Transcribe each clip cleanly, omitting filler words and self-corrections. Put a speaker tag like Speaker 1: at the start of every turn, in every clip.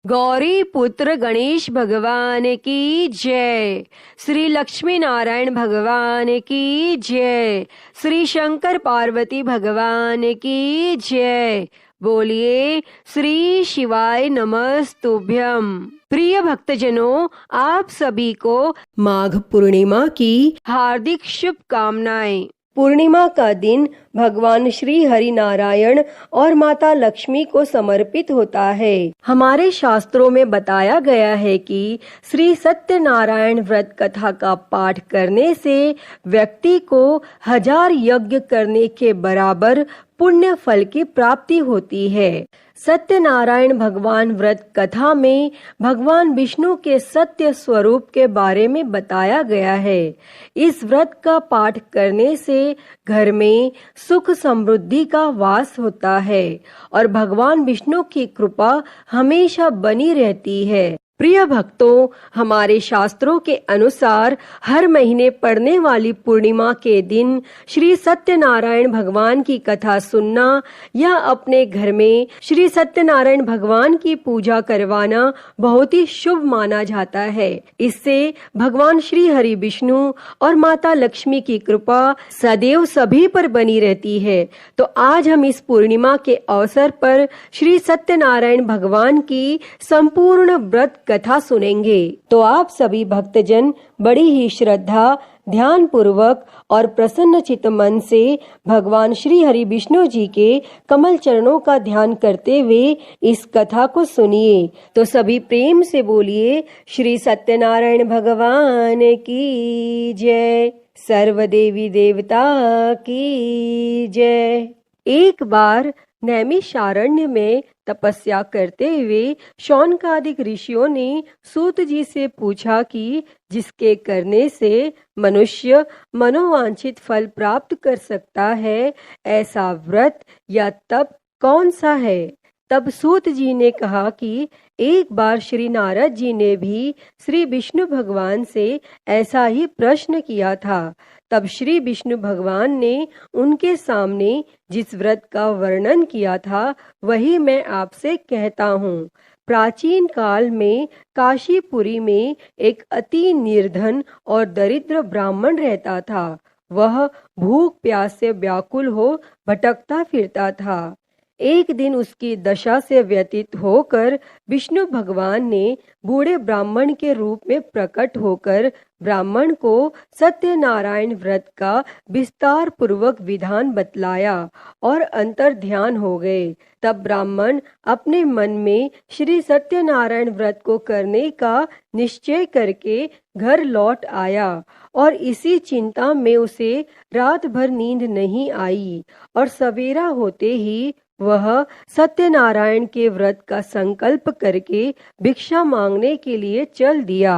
Speaker 1: गौरी पुत्र गणेश भगवान की जय। श्री लक्ष्मी नारायण भगवान की जय। श्री शंकर पार्वती भगवान की जय। बोलिए श्री शिवाय नमस्तुभ्यम। प्रिय भक्तजनों, आप सभी को माघ पूर्णिमा की हार्दिक शुभकामनाएं। पूर्णिमा का दिन भगवान श्री हरि नारायण और माता लक्ष्मी को समर्पित होता है। हमारे शास्त्रों में बताया गया है कि श्री सत्यनारायण व्रत कथा का पाठ करने से व्यक्ति को 1000 यज्ञ करने के बराबर पुण्य फल की प्राप्ति होती है। सत्यनारायण भगवान व्रत कथा में भगवान विष्णु के सत्य स्वरूप के बारे में बताया गया है। इस व्रत का पाठ करने से घर में सुख समृद्धि का वास होता है और भगवान विष्णु की कृपा हमेशा बनी रहती है। प्रिय भक्तों, हमारे शास्त्रों के अनुसार हर महीने पड़ने वाली पूर्णिमा के दिन श्री सत्यनारायण भगवान की कथा सुनना या अपने घर में श्री सत्यनारायण भगवान की पूजा करवाना बहुत ही शुभ माना जाता है। इससे भगवान श्री हरि विष्णु और माता लक्ष्मी की कृपा सदैव सभी पर बनी रहती है। तो आज हम इस पूर्णिमा के अवसर पर श्री सत्यनारायण भगवान की संपूर्ण व्रत कथा सुनेंगे। तो आप सभी भक्तजन बड़ी ही श्रद्धा, ध्यान पूर्वक और प्रसन्न चित्त मन से भगवान श्री हरि विष्णु जी के कमल चरणों का ध्यान करते हुए इस कथा को सुनिए। तो सभी प्रेम से बोलिए श्री सत्यनारायण भगवान की जय। सर्व देवी देवता की जय। एक बार नैमिषारण्य में तपस्या करते हुए शौनकादिक ऋषियों ने सूत जी से पूछा कि जिसके करने से मनुष्य मनोवांछित फल प्राप्त कर सकता है, ऐसा व्रत या तप कौन सा है। तब सूत जी ने कहा कि एक बार श्री नारद जी ने भी श्री विष्णु भगवान से ऐसा ही प्रश्न किया था। तब श्री विष्णु भगवान ने उनके सामने जिस व्रत का वर्णन किया था वही मैं आपसे कहता हूँ। प्राचीन काल में काशीपुरी में एक अति निर्धन और दरिद्र ब्राह्मण रहता था। वह भूख प्यास से व्याकुल हो भटकता फिरता था। एक दिन उसकी दशा से व्यतीत होकर विष्णु भगवान ने बूढ़े ब्राह्मण के रूप में प्रकट होकर ब्राह्मण को सत्यनारायण व्रत का विस्तार पूर्वक विधान बतलाया और अंतर ध्यान हो गए। तब ब्राह्मण अपने मन में श्री सत्यनारायण व्रत को करने का निश्चय करके घर लौट आया और इसी चिंता में उसे रात भर नींद नहीं आई और सवेरा होते ही वह सत्यनारायण के व्रत का संकल्प करके भिक्षा मांगने के लिए चल दिया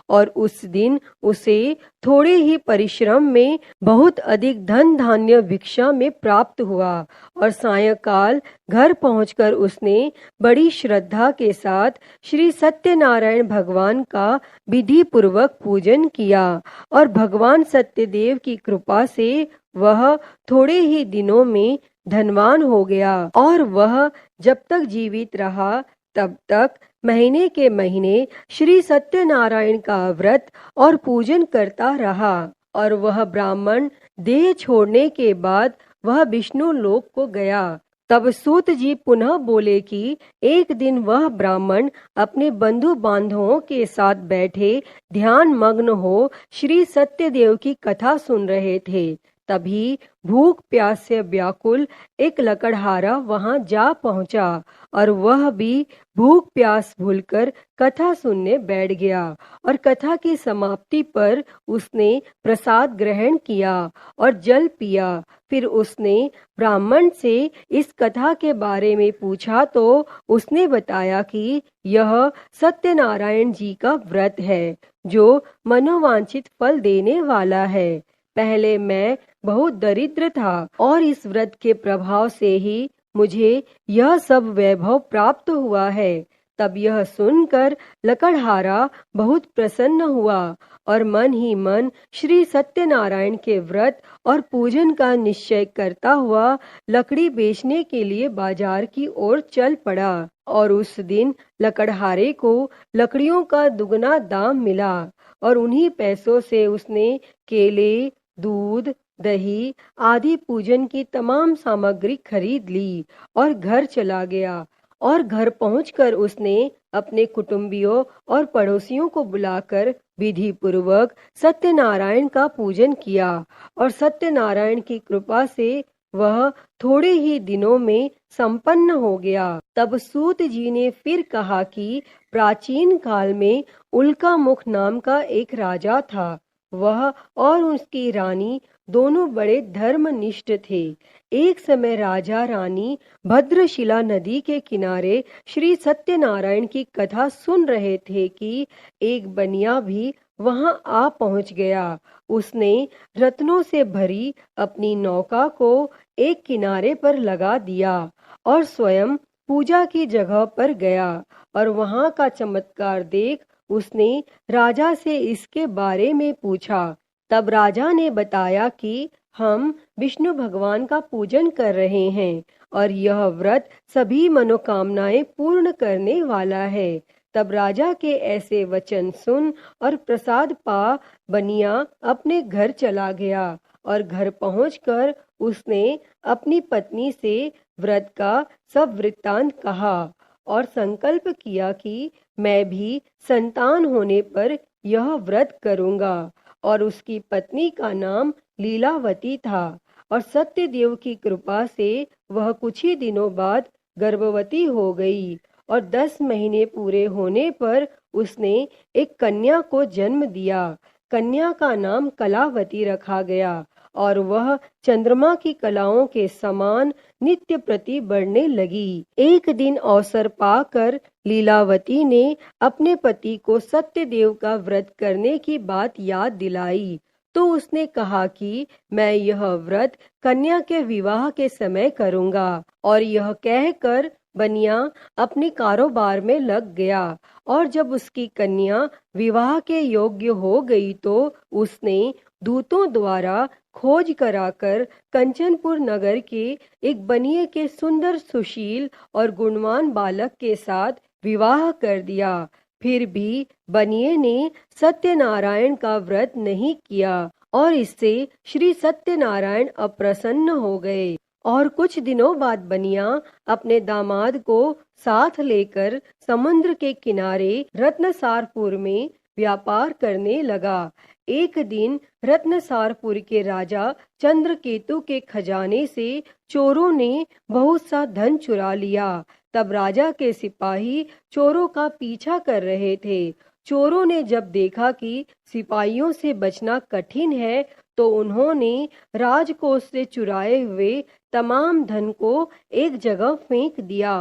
Speaker 1: और उस दिन उसे थोड़े ही परिश्रम में बहुत अधिक धन धान्य भिक्षा में प्राप्त हुआ और सायंकाल घर पहुंचकर उसने बड़ी श्रद्धा के साथ श्री सत्यनारायण भगवान का विधि पूर्वक पूजन किया और भगवान सत्यदेव की कृपा से वह थोड़े ही दिनों में धनवान हो गया और वह जब तक जीवित रहा तब तक महीने के महीने श्री सत्यनारायण का व्रत और पूजन करता रहा। और वह ब्राह्मण देह छोड़ने के बाद वह विष्णु लोक को गया। तब सूत जी पुनः बोले कि एक दिन वह ब्राह्मण अपने बंधु बांधवों के साथ बैठे ध्यान मग्न हो श्री सत्यदेव की कथा सुन रहे थे। तभी भूख प्यास से व्याकुल एक लकड़हारा वहां जा पहुंचा और वह भी भूख प्यास भूलकर कथा सुनने बैठ गया और कथा की समाप्ति पर उसने प्रसाद ग्रहण किया और जल पिया। फिर उसने ब्राह्मण से इस कथा के बारे में पूछा तो उसने बताया कि यह सत्यनारायण जी का व्रत है जो मनोवांछित फल देने वाला है। पहले मैं बहुत दरिद्र था और इस व्रत के प्रभाव से ही मुझे यह सब वैभव प्राप्त हुआ है। तब यह सुनकर लकड़हारा बहुत प्रसन्न हुआ और मन ही मन श्री सत्यनारायण के व्रत और पूजन का निश्चय करता हुआ लकड़ी बेचने के लिए बाजार की ओर चल पड़ा। और उस दिन लकड़हारे को लकड़ियों का दुगना दाम मिला और उन्हीं पैसों से उसने केले, दूध, दही आदि पूजन की तमाम सामग्री खरीद ली और घर चला गया। और घर पहुंचकर उसने अपने कुटुंबियों और पड़ोसियों को बुलाकर विधि पूर्वक सत्यनारायण का पूजन किया और सत्यनारायण की कृपा से वह थोड़े ही दिनों में संपन्न हो गया। तब सूत जी ने फिर कहा कि प्राचीन काल में उल्का मुख नाम का एक राजा था। वह और उसकी रानी दोनों बड़े धर्मनिष्ठ थे। एक समय राजा रानी भद्रशिला नदी के किनारे श्री सत्यनारायण की कथा सुन रहे थे कि एक बनिया भी वहां आ पहुंच गया। उसने रत्नों से भरी अपनी नौका को एक किनारे पर लगा दिया और स्वयं पूजा की जगह पर गया और वहां का चमत्कार देख उसने राजा से इसके बारे में पूछा। तब राजा ने बताया कि हम विष्णु भगवान का पूजन कर रहे हैं और यह व्रत सभी मनोकामनाएं पूर्ण करने वाला है। तब राजा के ऐसे वचन सुन और प्रसाद पा बनिया अपने घर चला गया और घर पहुंचकर उसने अपनी पत्नी से व्रत का सब वृत्तांत कहा और संकल्प किया कि मैं भी संतान होने पर यह व्रत करूंगा। और उसकी पत्नी का नाम लीलावती था और सत्यदेव की कृपा से वह कुछ ही दिनों बाद गर्भवती हो गई और 10 महीने पूरे होने पर उसने एक कन्या को जन्म दिया। कन्या का नाम कलावती रखा गया और वह चंद्रमा की कलाओं के समान नित्य प्रति बढ़ने लगी। एक दिन अवसर पाकर लीलावती ने अपने पति को सत्यदेव का व्रत करने की बात याद दिलाई तो उसने कहा कि मैं यह व्रत कन्या के विवाह के समय करूंगा। और यह कहकर बनिया अपने कारोबार में लग गया और जब उसकी कन्या विवाह के योग्य हो गई तो उसने दूतों द्वारा खोज कराकर कंचनपुर नगर के एक बनिए के सुंदर, सुशील और गुणवान बालक के साथ विवाह कर दिया। फिर भी बनिए ने सत्यनारायण का व्रत नहीं किया और इससे श्री सत्यनारायण अप्रसन्न हो गए। और कुछ दिनों बाद बनिया अपने दामाद को साथ लेकर समुद्र के किनारे रत्नसारपुर में व्यापार करने लगा। एक दिन रत्नसारपुर के राजा चंद्रकेतु के खजाने से चोरों ने बहुत सा धन चुरा लिया। तब राजा के सिपाही चोरों का पीछा कर रहे थे। चोरों ने जब देखा कि सिपाहियों से बचना कठिन है तो उन्होंने राजकोष से चुराए हुए तमाम धन को एक जगह फेंक दिया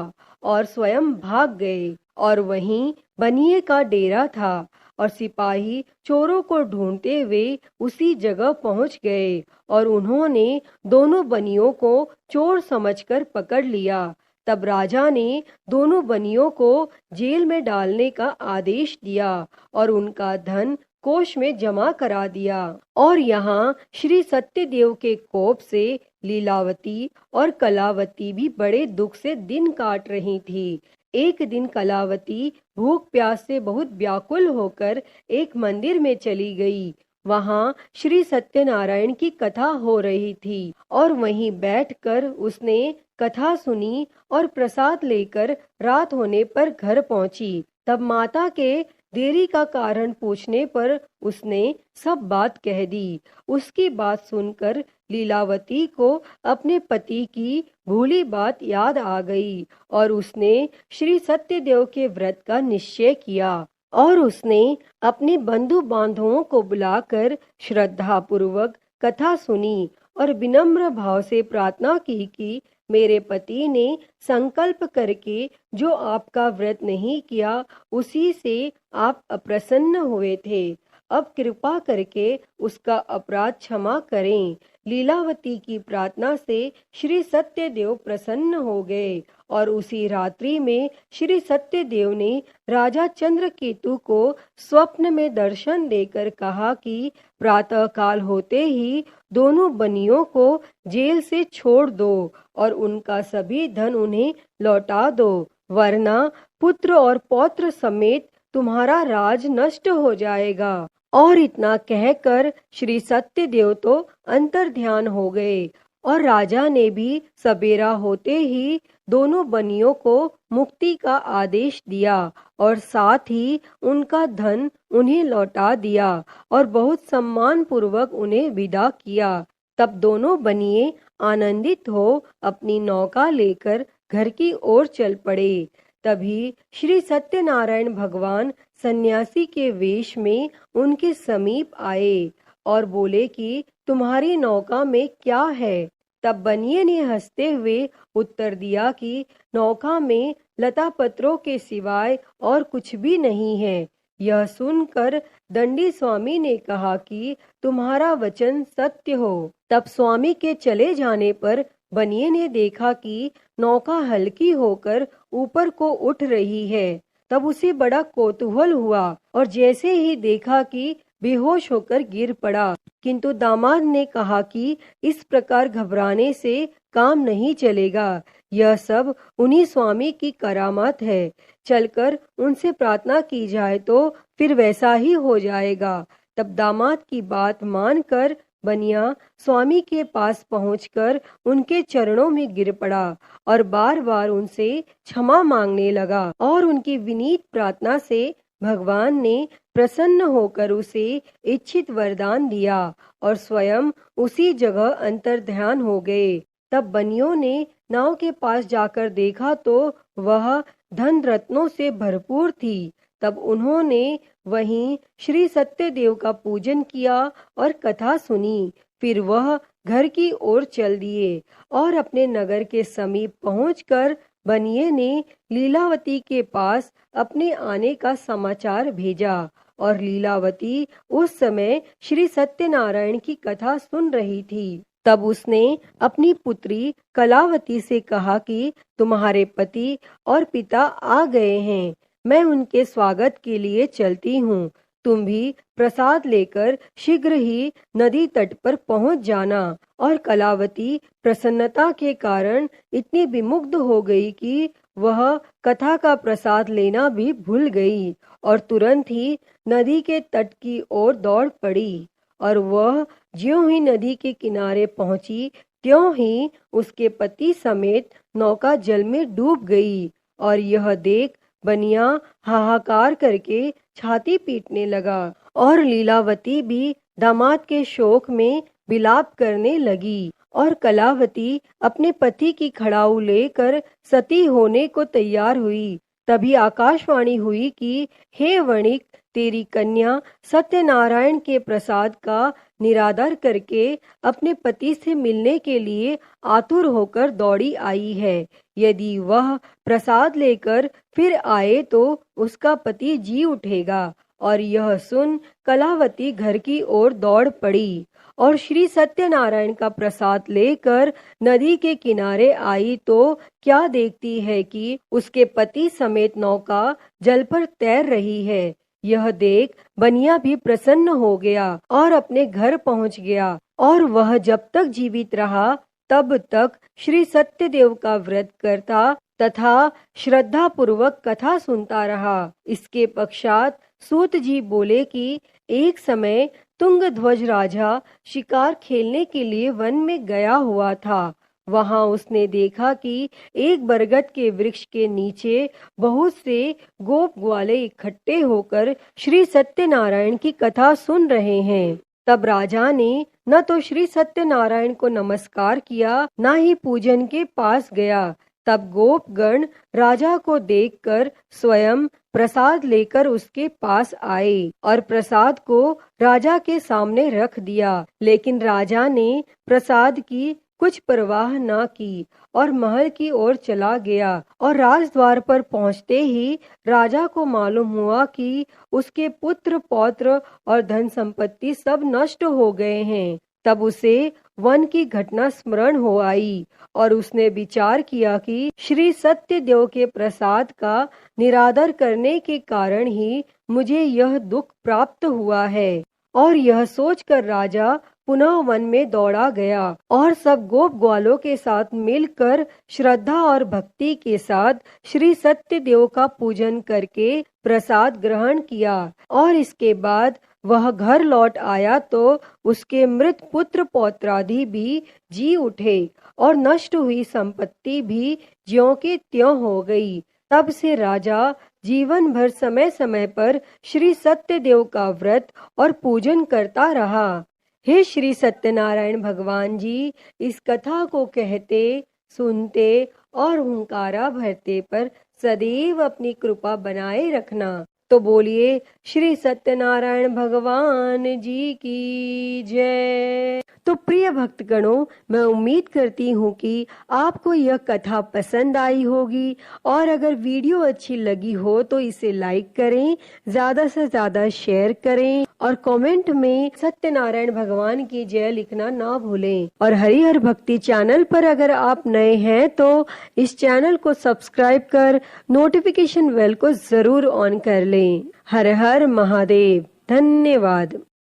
Speaker 1: और स्वयं भाग गए। और वहीं बनिए का डेरा था और सिपाही चोरों को ढूंढते हुए उसी जगह पहुंच गए और उन्होंने दोनों बनियों को चोर समझकर पकड़ लिया। तब राजा ने दोनों बनियों को जेल में डालने का आदेश दिया और उनका धन कोष में जमा करा दिया। और यहाँ श्री सत्यदेव के कोप से लीलावती और कलावती भी बड़े दुख से दिन काट रही थी। एक दिन कलावती भूख प्यास से बहुत व्याकुल होकर एक मंदिर में चली गई। वहाँ श्री सत्यनारायण की कथा हो रही थी और वहीं बैठकर उसने कथा सुनी और प्रसाद लेकर रात होने पर घर पहुंची। तब माता के देरी का कारण पूछने पर उसने सब बात कह दी। उसकी बात सुनकर लीलावती को अपने पति की भूली बात याद आ गई और उसने श्री सत्यदेव के व्रत का निश्चय किया और उसने अपने बंधु बांधवों को बुलाकर श्रद्धा पूर्वक कथा सुनी और विनम्र भाव से प्रार्थना की कि मेरे पति ने संकल्प करके जो आपका व्रत नहीं किया उसी से आप अप्रसन्न हुए थे। अब कृपा करके उसका अपराध क्षमा करें। लीलावती की प्रार्थना से श्री सत्यदेव प्रसन्न हो गए और उसी रात्रि में श्री सत्यदेव ने राजा चंद्रकेतु को स्वप्न में दर्शन देकर कहा कि प्रातः काल होते ही दोनों बनियों को जेल से छोड़ दो और उनका सभी धन उन्हें लौटा दो, वरना पुत्र और पौत्र समेत तुम्हारा राज नष्ट हो जाएगा। और इतना कहकर श्री सत्यदेव तो अंतर ध्यान हो गए और राजा ने भी सबेरा होते ही दोनों बनियों को मुक्ति का आदेश दिया और साथ ही उनका धन उन्हें लौटा दिया और बहुत सम्मान पूर्वक उन्हें विदा किया। तब दोनों बनिए आनंदित हो अपनी नौका लेकर घर की ओर चल पड़े। तभी श्री सत्यनारायण भगवान सन्यासी के वेश में उनके समीप आए और बोले कि तुम्हारी नौका में क्या है? तब बनिए ने हंसते हुए उत्तर दिया कि नौका में लता पत्रों के सिवाय और कुछ भी नहीं है। यह सुनकर दंडी स्वामी ने कहा कि तुम्हारा वचन सत्य हो। तब स्वामी के चले जाने पर बनिए ने देखा कि नौका हल्की होकर ऊपर को उठ रही है। तब उसे बड़ा कौतूहल हुआ और जैसे ही देखा कि बेहोश होकर गिर पड़ा। किंतु दामाद ने कहा कि इस प्रकार घबराने से काम नहीं चलेगा, यह सब उन्हीं स्वामी की करामात है। चलकर उनसे प्रार्थना की जाए तो फिर वैसा ही हो जाएगा। तब दामाद की बात मानकर बनिया स्वामी के पास पहुंचकर उनके चरणों में गिर पड़ा और बार बार उनसे क्षमा मांगने लगा और उनकी विनीत प्रार्थना से भगवान ने प्रसन्न होकर उसे इच्छित वरदान दिया और स्वयं उसी जगह अंतर्ध्यान हो गए। तब बनियों ने नाव के पास जाकर देखा तो वह धन रत्नों से भरपूर थी। तब उन्होंने वहीं श्री सत्यदेव का पूजन किया और कथा सुनी। फिर वह घर की ओर चल दिए और अपने नगर के समीप पहुंचकर बनिए ने लीलावती के पास अपने आने का समाचार भेजा और लीलावती उस समय श्री सत्यनारायण की कथा सुन रही थी। तब उसने अपनी पुत्री कलावती से कहा कि तुम्हारे पति और पिता आ गए हैं, मैं उनके स्वागत के लिए चलती हूँ। तुम भी प्रसाद लेकर शीघ्र ही नदी तट पर पहुँच जाना। और कलावती प्रसन्नता के कारण इतनी विमुग्ध हो गई कि वह कथा का प्रसाद लेना भी भूल गई और तुरंत ही नदी के तट की ओर दौड़ पड़ी। और वह ज्यों ही नदी के किनारे पहुंची त्यों ही उसके पति समेत नौका जल में डूब गई। और यह देख बनिया हाहाकार करके छाती पीटने लगा और लीलावती भी दामाद के शोक में विलाप करने लगी। और कलावती अपने पति की खड़ाऊ लेकर सती होने को तैयार हुई। तभी आकाशवाणी हुई कि हे वणिक, तेरी कन्या सत्यनारायण के प्रसाद का निरादर करके अपने पति से मिलने के लिए आतुर होकर दौड़ी आई है। यदि वह प्रसाद लेकर फिर आए तो उसका पति जी उठेगा। और यह सुन कलावती घर की ओर दौड़ पड़ी और श्री सत्यनारायण का प्रसाद लेकर नदी के किनारे आई तो क्या देखती है कि उसके पति समेत नौका जल पर तैर रही है। यह देख बनिया भी प्रसन्न हो गया और अपने घर पहुंच गया। और वह जब तक जीवित रहा तब तक श्री सत्यदेव का व्रत करता तथा श्रद्धा पूर्वक कथा सुनता रहा। इसके पश्चात सूत जी बोले कि एक समय तुंगध्वज राजा शिकार खेलने के लिए वन में गया हुआ था। वहां उसने देखा कि एक बरगद के वृक्ष के नीचे बहुत से गोप ग्वाले इकट्ठे होकर श्री सत्यनारायण की कथा सुन रहे हैं। तब राजा ने न तो श्री सत्यनारायण को नमस्कार किया, न ही पूजन के पास गया। तब गोपगण राजा को देखकर स्वयं प्रसाद लेकर उसके पास आए और प्रसाद को राजा के सामने रख दिया। लेकिन राजा ने प्रसाद की कुछ परवाह न की और महल की ओर चला गया। और राजद्वार पर पहुंचते ही राजा को मालूम हुआ कि उसके पुत्र पौत्र और धन संपत्ति सब नष्ट हो गए हैं। तब उसे वन की घटना स्मरण हो आई और उसने विचार किया कि श्री सत्यदेव के प्रसाद का निरादर करने के कारण ही मुझे यह दुख प्राप्त हुआ है। और यह सोचकर राजा पुनः वन में दौड़ा गया और सब गोप ग्वालों के साथ मिलकर श्रद्धा और भक्ति के साथ श्री सत्यदेव का पूजन करके प्रसाद ग्रहण किया। और इसके बाद वह घर लौट आया तो उसके मृत पुत्र पौत्रादि भी जी उठे और नष्ट हुई संपत्ति भी ज्यों के त्यों हो गई। तब से राजा जीवन भर समय समय पर श्री सत्यदेव का व्रत और पूजन करता रहा। हे श्री सत्यनारायण भगवान जी, इस कथा को कहते, सुनते और हुंकारा भरते पर सदैव अपनी कृपा बनाए रखना। तो बोलिए श्री सत्यनारायण भगवान जी की जय। तो प्रिय भक्तगणों, मैं उम्मीद करती हूँ कि आपको यह कथा पसंद आई होगी और अगर वीडियो अच्छी लगी हो तो इसे लाइक करें, ज्यादा से ज्यादा शेयर करें और कमेंट में सत्यनारायण भगवान की जय लिखना ना भूलें। और हरिहर भक्ति चैनल पर अगर आप नए हैं तो इस चैनल को सब्सक्राइब कर नोटिफिकेशन बेल को जरूर ऑन कर लें। हर हर महादेव। धन्यवाद।